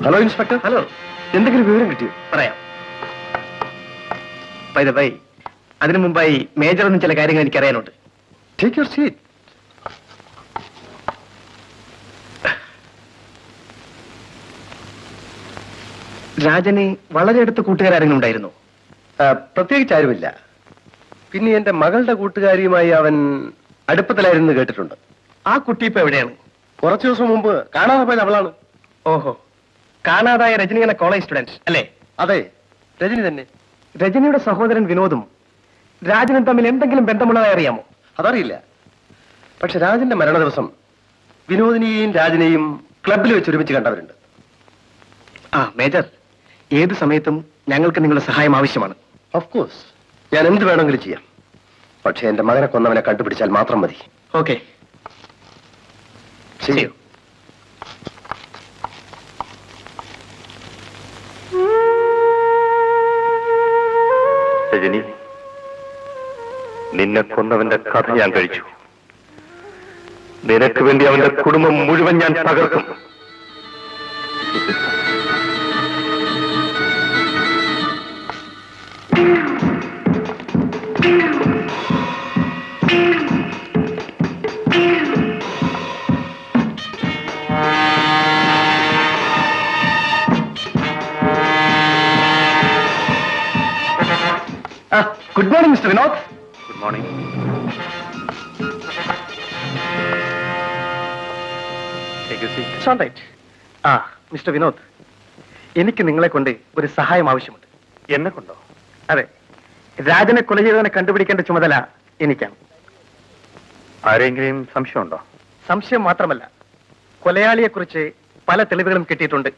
Hello inspector. Hello, എന്തെങ്കിലും വിവരം കിട്ടിയോ? പറയാം. ബൈ ദ ബൈ, അതിനു മുമ്പായി മേജറൊന്നും ചില കാര്യങ്ങൾ എനിക്ക് അറിയാനുണ്ട്. Take your seat. രാജന് വളരെ അടുത്ത കൂട്ടുകാരെങ്കിലും ഉണ്ടായിരുന്നു? പ്രത്യേകിച്ച് ആരുമില്ല. പിന്നെ എന്റെ മകളുടെ കൂട്ടുകാരിയുമായി അവൻ അടുപ്പത്തിലായിരുന്നു കേട്ടിട്ടുണ്ട്. ആ കുട്ടി ഇപ്പൊ എവിടെയാണ്? കുറച്ചു ദിവസം മുമ്പ് കാണാതെ പോയത് അവളാണ്. ഓഹോ, കാണാതായ രജനി എന്ന കോളേജ് സ്റ്റുഡന്റ് അല്ലേ? അതെ, രജനി തന്നെ. രജനിയുടെ സഹോദരൻ വിനോദും രാജനും തമ്മിൽ എന്തെങ്കിലും ബന്ധമുള്ളതായി അറിയാമോ? അതറിയില്ല. പക്ഷെ രാജന്റെ മരണ ദിവസം വിനോദിനെയും രാജനെയും ക്ലബിൽ വെച്ച് ഒരുമിച്ച് കണ്ടവരുണ്ട്. ആ മേജർ, ഏത് സമയത്തും ഞങ്ങൾക്ക് നിങ്ങളുടെ സഹായം ആവശ്യമാണ്. ഓഫ് കോഴ്സ്, ഞാൻ എന്ത് വേണമെങ്കിലും ചെയ്യാം. പക്ഷെ എന്റെ മകനെ കൊന്നവനെ കണ്ടുപിടിച്ചാൽ മാത്രം മതി. ഓക്കെ, ശരിയോ? രജനി, നിന്നെ കൊന്നവന്റെ കഥ ഞാൻ കഴിച്ചു. നിനക്ക് വേണ്ടി അവന്റെ കുടുംബം മുഴുവൻ ഞാൻ തകർക്കും. Good morning mister Vinod. Good morning. ആ മിസ്റ്റർ വിനോദ്, എനിക്ക് നിങ്ങളെ കൊണ്ട് ഒരു സഹായം ആവശ്യമുണ്ട്. എന്നെ കൊണ്ടോ? അതെ, രാജനെ കൊല ചെയ്തവനെ കണ്ടുപിടിക്കേണ്ട ചുമതല എനിക്കാണ്. ആരെങ്കിലും സംശയമുണ്ടോ? സംശയം മാത്രമല്ല, കൊലയാളിയെ കുറിച്ച് പല തെളിവുകളും കിട്ടിയിട്ടുണ്ട്.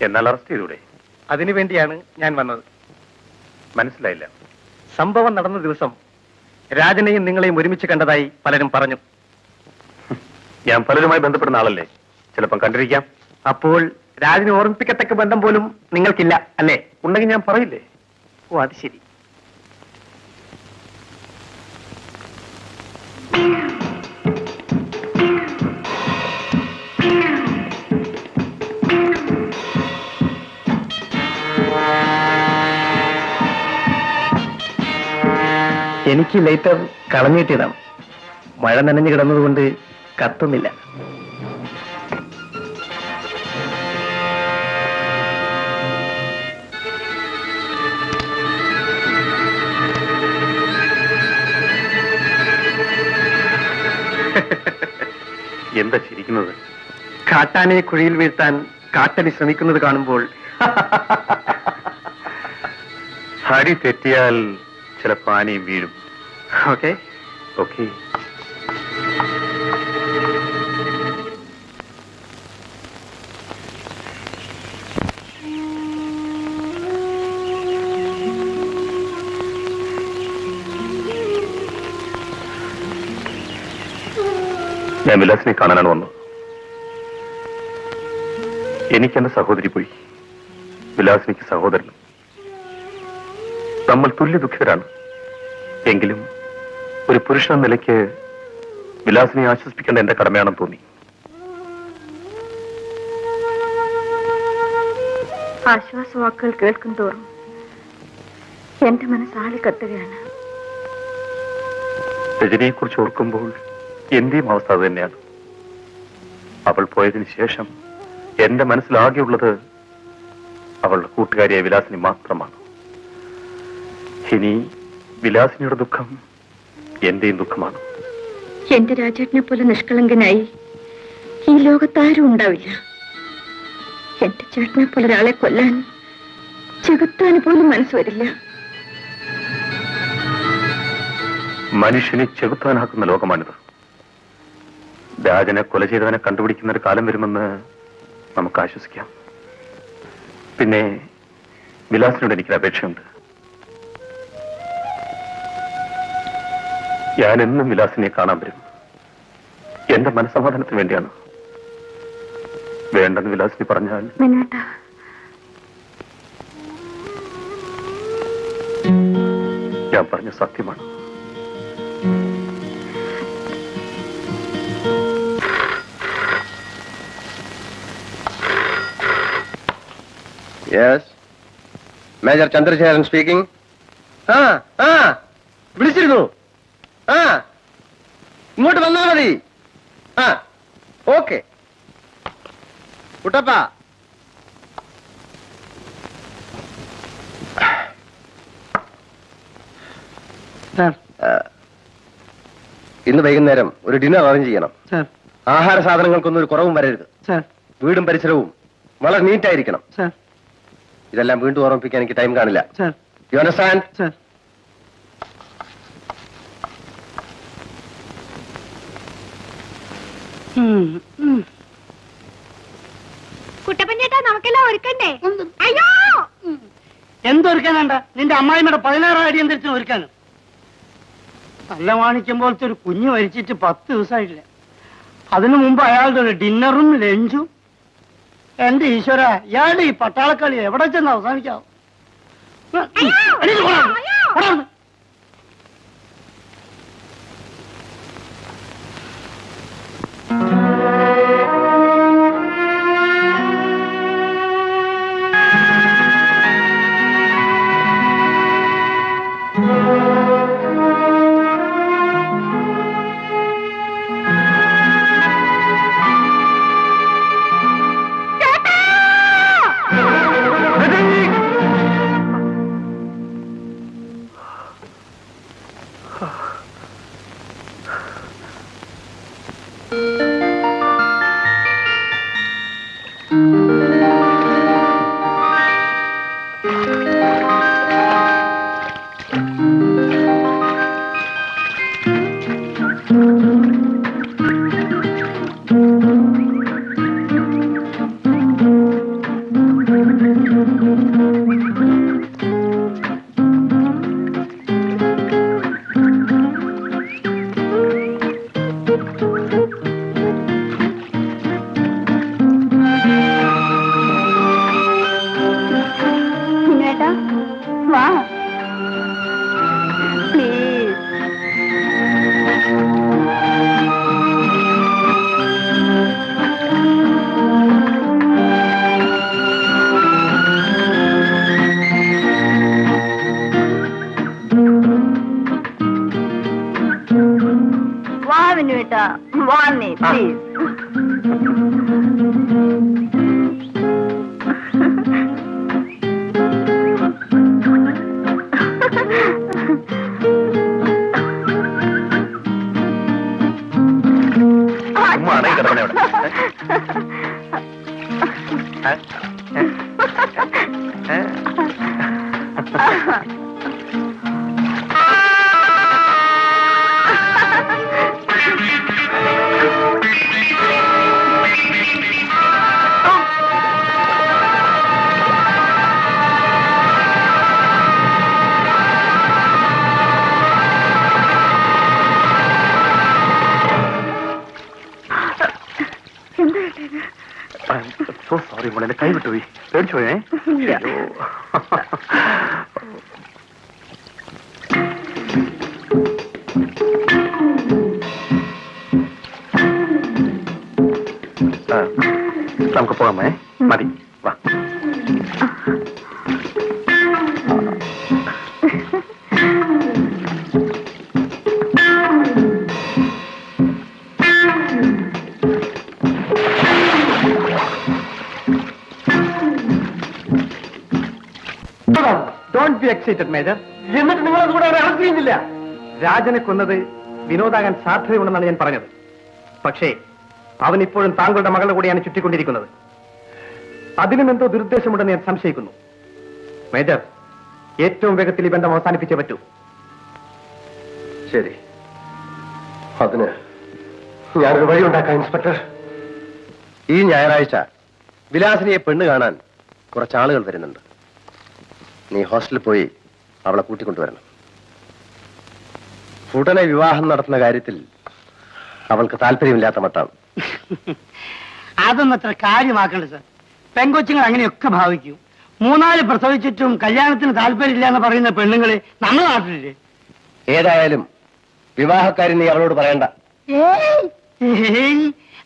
എന്നാൽ അറസ്റ്റ് ചെയ്തൂടെ? അതിനുവേണ്ടിയാണ് ഞാൻ വന്നത്. മനസ്സിലായില്ല. സംഭവം നടന്ന ദിവസം രാജനെയും നിങ്ങളെയും ഒരുമിച്ച് കണ്ടതായി പലരും പറഞ്ഞു. ഞാൻ പലരുമായി ബന്ധപ്പെടുന്ന ആളല്ലേ, ചിലപ്പം കണ്ടിരിക്കാം. അപ്പോൾ രാജനെ ഓർമ്മിപ്പിക്കത്തക്ക ബന്ധം പോലും നിങ്ങൾക്കില്ല അല്ലേ? ഉണ്ടെങ്കിൽ ഞാൻ പറയില്ലേ? ഓ, അത് ശരി. എനിക്ക് ലൈറ്റർ കളഞ്ഞു കിട്ടിയതാണ്. മഴ നനഞ്ഞു കിടന്നതുകൊണ്ട് കത്തുന്നില്ല. എന്താ ചിരിക്കുന്നത്? കാട്ടാനെ കുഴിയിൽ വീഴ്ത്താൻ കാട്ടലി ശ്രമിക്കുന്നത് കാണുമ്പോൾ ഹരി തെറ്റിയാൽ ചിലപ്പോൾ ആനയും വീഴും. Okay okay. ഞാൻ വിലാസിനെ കാണാനാണ് വന്നത്. എനിക്കെന്റെ സഹോദരി പോയി, വിലാസിനിക്ക് സഹോദരനും. നമ്മൾ തുല്യ ദുഃഖിതരാണ്. എങ്കിലും ഒരു പുരുഷൻ നിലയ്ക്ക് വിലാസിനെ ആശ്വസിപ്പിക്കേണ്ട എന്റെ കടമയാണെന്ന് തോന്നി. ആശ്വാസവാക്കുകൾ കേൾക്കും തോറും എന്റെ മനസ്സാളി കത്തുകയാണ്. രജനിയെ കുറിച്ച് ഓർക്കുമ്പോൾ എന്റെയും അവസ്ഥ അത് തന്നെയാണ്. അവൾ പോയതിനു ശേഷം എന്റെ മനസ്സിലാകെയുള്ളത് അവളുടെ കൂട്ടുകാരിയായ വിലാസിനി മാത്രമാണ്. ഇനി വിലാസിനിയുടെ ദുഃഖം എന്റെയും ദുഃഖമാണ്. എന്റെ രാജേട്ടനെ പോലെ നിഷ്കളങ്കനായി ഈ ലോകത്താരും ഉണ്ടാവില്ല. എന്റെ ചേട്ടനെ പോലെ ഒരാളെ കൊല്ലാൻ ചെകുത്താന് പോലും മനസ്സ് വരില്ല. മനുഷ്യനെ ചെകുത്താനാക്കുന്ന ലോകമാണിത്. രാജനെ കൊല ചെയ്തവനെ കണ്ടുപിടിക്കുന്ന ഒരു കാലം വരുമെന്ന് നമുക്ക് ആശ്വസിക്കാം. പിന്നെ വിലാസിനോട് എനിക്കൊരു അപേക്ഷയുണ്ട്. ഞാൻ എന്നും വിലാസിനെ കാണാൻ വരും. എന്റെ മനസ്സമാധാനത്തിന് വേണ്ടിയാണ്. വേണ്ടെന്ന് വിലാസിനി പറഞ്ഞാൽ ഞാൻ പറഞ്ഞ സത്യമാണ്. Yes, major Chandrasekharan speaking. വിളിച്ചിരുന്നു. ഇങ്ങോട്ട് വന്നാൽ മതി. ഓക്കെ കുട്ടപ്പ. ഇന്ന് വൈകുന്നേരം ഒരു ഡിന്നർ അറേഞ്ച് ചെയ്യണം. ആഹാര സാധനങ്ങൾക്കൊന്നും ഒരു കുറവും വരരുത്. വീടും പരിസരവും വളരെ നീറ്റായിരിക്കണം. ഇതെല്ലാം വീണ്ടും ഓർമ്മിപ്പിക്കാൻ എനിക്ക് ടൈം കാണില്ല. You understand? കുട്ടപ്പഞ്ഞേട്ടാ, നമുക്കെല്ലാം ഒരുക്കണ്ടേ? അയ്യോ, എന്തൊരുക്കാനുണ്ട? നിന്റെ അമ്മായിമ്മയുടെ 16 അടി എന്തിരിച്ചു ഒരുക്കാനും. നല്ല മാണിക്യം പോലത്തെ ഒരു കുഞ്ഞു മരിച്ചിട്ട് 10 ദിവസമായിട്ടില്ല. അതിനു മുമ്പ് അയാളുടെ ഒരു ഡിന്നറും ലഞ്ചും. എന്റെ ഈശ്വര, ഇയാളുടെ ഈ പട്ടാളക്കളി എവിടെ ചെന്ന് അവസാനിക്കാവും? കൈവിട്ടുപോയി, പേടിച്ചുപോയേ. നമുക്ക് പോകാമേ? മതി, വാ. എന്നിട്ട് നിങ്ങളത് കൂടെ അറസ്റ്റ് ചെയ്യുന്നില്ല. രാജനെ കൊന്നത് വിനോദാകാൻ സാധ്യതയുണ്ടെന്നാണ് ഞാൻ പറഞ്ഞത്. പക്ഷേ അവൻ ഇപ്പോഴും താങ്കളുടെ മകളുടെ കൂടെയാണ് ചുറ്റിക്കൊണ്ടിരിക്കുന്നത്. അതിനും എന്തോ ദുരുദ്ദേശമുണ്ടെന്ന് ഞാൻ സംശയിക്കുന്നു. മേജർ, ഏറ്റവും വേഗത്തിൽ ഈ ബന്ധം അവസാനിപ്പിച്ചേ പറ്റൂ. ശരി. അതിന് ഞാനൊരു വഴി ഉണ്ടാക്കാം ഇൻസ്പെക്ടർ. ഈ ഞായറാഴ്ച വിലാസിനിയെ പെണ്ണ് കാണാൻ കുറച്ചാളുകൾ വരുന്നുണ്ട്. നീ ഹോസ്റ്റലിൽ പോയി അവളെ കൂട്ടിക്കൊണ്ടുവരണം. ഉടനെ വിവാഹം നടത്തുന്ന കാര്യത്തിൽ അവൾക്ക് താല്പര്യമില്ലാത്ത മട്ടാണ്. അതൊന്നും അത്ര കാര്യമാക്കണ്ട സാർ. പെങ്കൊച്ചുങ്ങൾ അങ്ങനെയൊക്കെ ഭാവിക്കും. 3-4 പ്രസവിച്ചിട്ടും കല്യാണത്തിന് താല്പര്യമില്ല എന്ന് പറയുന്ന പെണ്ണുങ്ങള് നമ്മുടെ നാട്ടിലില്ലേ? ഏതായാലും വിവാഹക്കാരൻ നീ അവളോട് പറയണ്ട.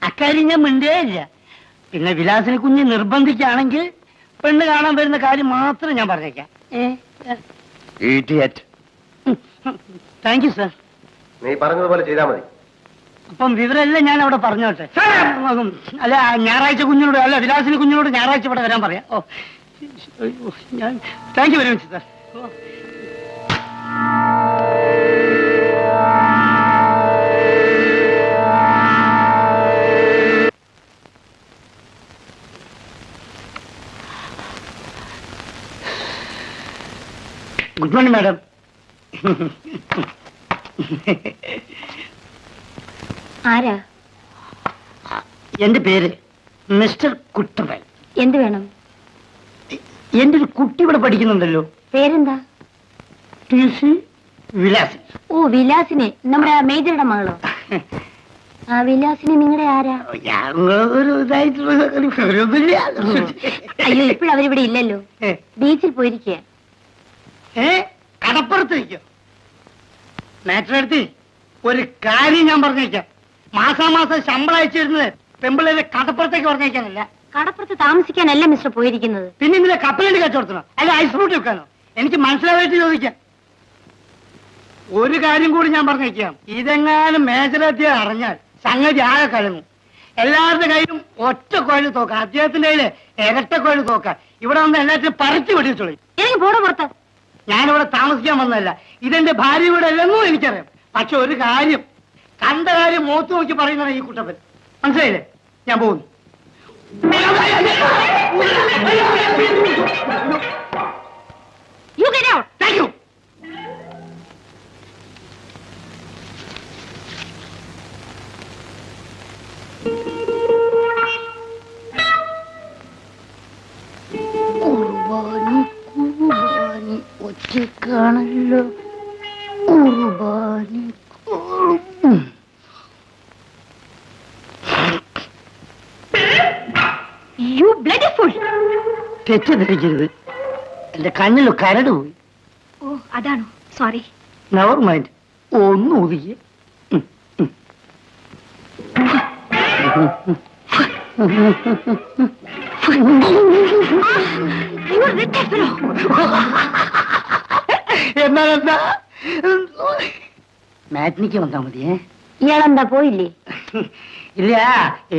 അക്കാര്യം ഞാൻ മിണ്ടേ ഇല്ല. പിന്നെ വിലാസിനെ കുഞ്ഞ് നിർബന്ധിക്കുകയാണെങ്കിൽ പെണ്ണ് കാണാൻ വരുന്ന കാര്യം മാത്രം ഞാൻ പറഞ്ഞേക്കാം. Thank you sir. നീ പറഞ്ഞതുപോലെ ചെയ്താൽ മതി. അപ്പം വിവരമെല്ലാം ഞാൻ അവിടെ പറഞ്ഞോട്ടെ. അല്ല, ഞായറാഴ്ച കുഞ്ഞിനോട്, അല്ല വിലാസിന് കുഞ്ഞിനോട് ഞായറാഴ്ച ഇവിടെ വരാൻ പറയാം. ഓ, ഞാൻ thank you very much sir. Good morning madam. ആരാ? എന്റെ പേര് മിസ്റ്റർ കുട്ടപ്പൻ. എന്ത് വേണം? എന്റെ ഒരു കുട്ടി ഇവിടെ പഠിക്കുന്നുണ്ടല്ലോ. പേരെന്താ? വിലാസി. ഓ, വിലാസിനെ, നമ്മുടെ മേജറുടെ മകളോ? ആ വിലാസിനെ നിങ്ങളുടെ ആരാ? ഒരു ഇതായിട്ടുള്ള അയ്യോ, ഇപ്പോഴും അവരിവിടെ ഇല്ലല്ലോ. ബീച്ചിൽ പോയിരിക്കുക. കടപ്പുറത്തേക്കോ? മാറ്ററെടുത്ത് ഒരു കാര്യം ഞാൻ പറഞ്ഞേക്കാം. മാസാമാസം ശമ്പളം അയച്ചു തരുന്നത് പെമ്പിളേരെ കടപ്പുറത്തേക്ക് പറഞ്ഞേക്കാനല്ല. കടപ്പുറത്ത് താമസിക്കാനല്ല മിസ്റ്റർ പോയിരിക്കുന്നത്. പിന്നെ ഇതിലെ കപ്പലണ്ടി കച്ചവടത്തിനോ അല്ല ഐസ് ഫ്രൂട്ട് വെക്കാനോ? എനിക്ക് മനസ്സിലായിട്ട് ചോദിക്കാം. ഒരു കാര്യം കൂടി ഞാൻ പറഞ്ഞേക്കാം. ഇതെങ്ങാനും മേജറെത്തിയ അറിഞ്ഞാൽ സംഗതി ആകെ കഴിഞ്ഞു. എല്ലാവരുടെ കയ്യിലും ഒറ്റ കോഴി തോക്കാം, അദ്ദേഹത്തിന്റെ കയ്യില് ഇരട്ട കോഴി തോക്കാം. ഇവിടെ വന്ന് എല്ലാത്തിനും പറിച്ചു വെടിച്ചോളി. എനിക്ക് പോട പുറത്ത്. ഞാനിവിടെ താമസിക്കാൻ വന്നതല്ല. ഇതെന്റെ ഭാര്യ ഇവിടെ അല്ലെന്നും എനിക്കറിയാം. പക്ഷെ ഒരു കാര്യം, കണ്ട കാര്യം മുഖത്ത് നോക്കി പറയുന്നതാണ് ഈ കുട്ടപ്പൻ. മനസ്സിലായില്ലേ? ഞാൻ പോകുന്നു. You get out. Thank you. കുർബാനി ഒറ്റക്കാണല്ലോ. കുർബാനി യു ബ്ലഡി ഫുൾ. തെറ്റിദ്ധരിക്കരുത്, എന്റെ കണ്ണിലോ കരട് പോയി. ഓ, അതാണോ? സോറി. Never mind. ഒന്ന് ഒതുക്കി. എന്നാലെന്താ, മാറ്റിനിക്ക് വന്നാ മതിയേ. ഇയാളെന്താ പോയില്ലേ? ഇല്ല,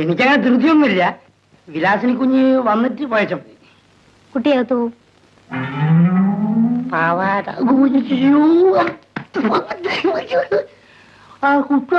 എനിക്കങ്ങനെ ധൃതിയൊന്നുമില്ല. വിലാസിനി കുഞ്ഞ് വന്നിട്ട് പോയച്ചാ മതി. കുട്ടിയകത്ത് പോവും. പാവാട ആ കുട്ടി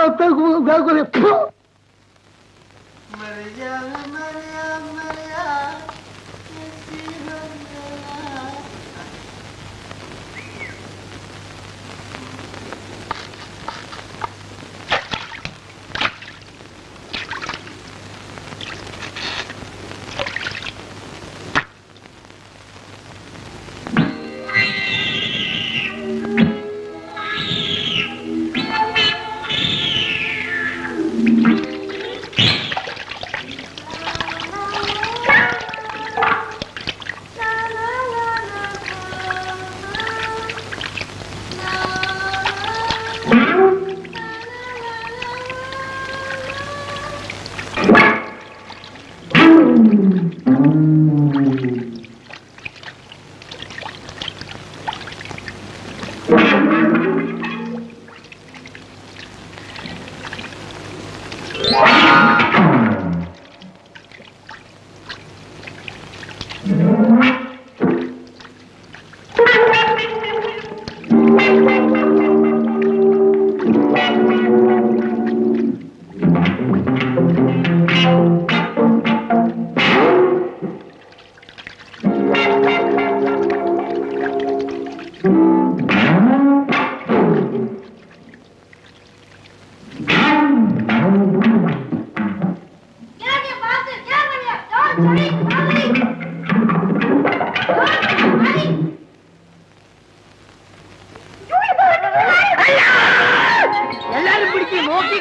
നോക്കി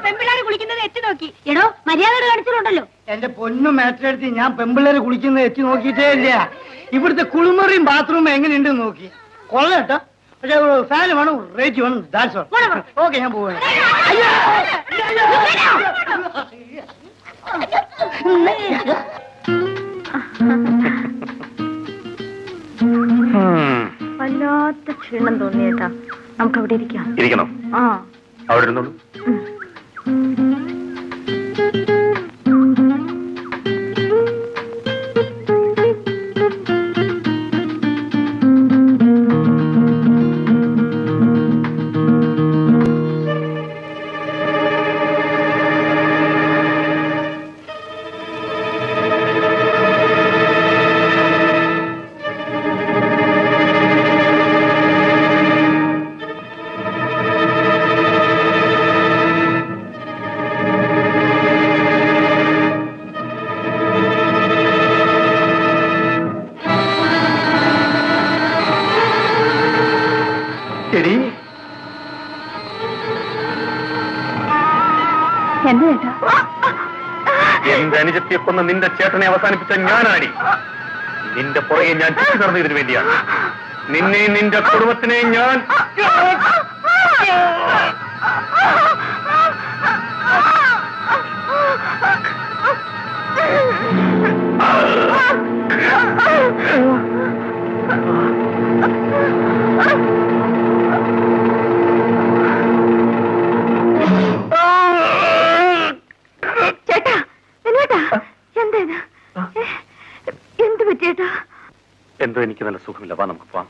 പെമ്പിള്ളാര് കുളിക്കുന്നത് എത്തി നോക്കി എടോ മര്യാദ കാണിച്ചിട്ടുണ്ടല്ലോ. എന്റെ പൊന്നു മേറ്റെടുത്ത് ഞാൻ പെമ്പിള്ളേര് കുളിക്കുന്നത് എത്തി നോക്കിയിട്ടേ ഇല്ല. ഇവിടുത്തെ കുളിമുറിയും ബാത്റൂമും എങ്ങനെയുണ്ടെന്ന് നോക്കി. കൊള്ളട്ടോ. പക്ഷെ ഫാന് വേണം, റേറ്റ് വേണം. That's all. ഓക്കെ, ഞാൻ പോവാണ്. വല്ലാത്ത ക്ഷീണം തോന്നിയേട്ടാ. നമുക്ക് അവിടെ ഇരിക്കാം. ഇരിക്കണം. ആ, അവിടെ ഇരുന്നോളൂ. എന്താ ചേട്ടാ? എന്റെ അനുജത്തിയെ കൊന്ന നിന്റെ ചേട്ടനെ അവസാനിപ്പിച്ച ഞാനാടി. നിന്റെ പുറകെ ഞാൻ ചുറ്റി നടന്നതിന് വേണ്ടിയാണ്. നിന്നെയും നിന്റെ കുടുംബത്തിനെയും ഞാൻ ചേട്ടാ, എന്നേട്ടാ, എന്തേത്? എന്ത് പറ്റിയേട്ടാ? എന്തോ എനിക്ക് നല്ല സുഖമില്ല. വാ, നമുക്ക് പോവാം.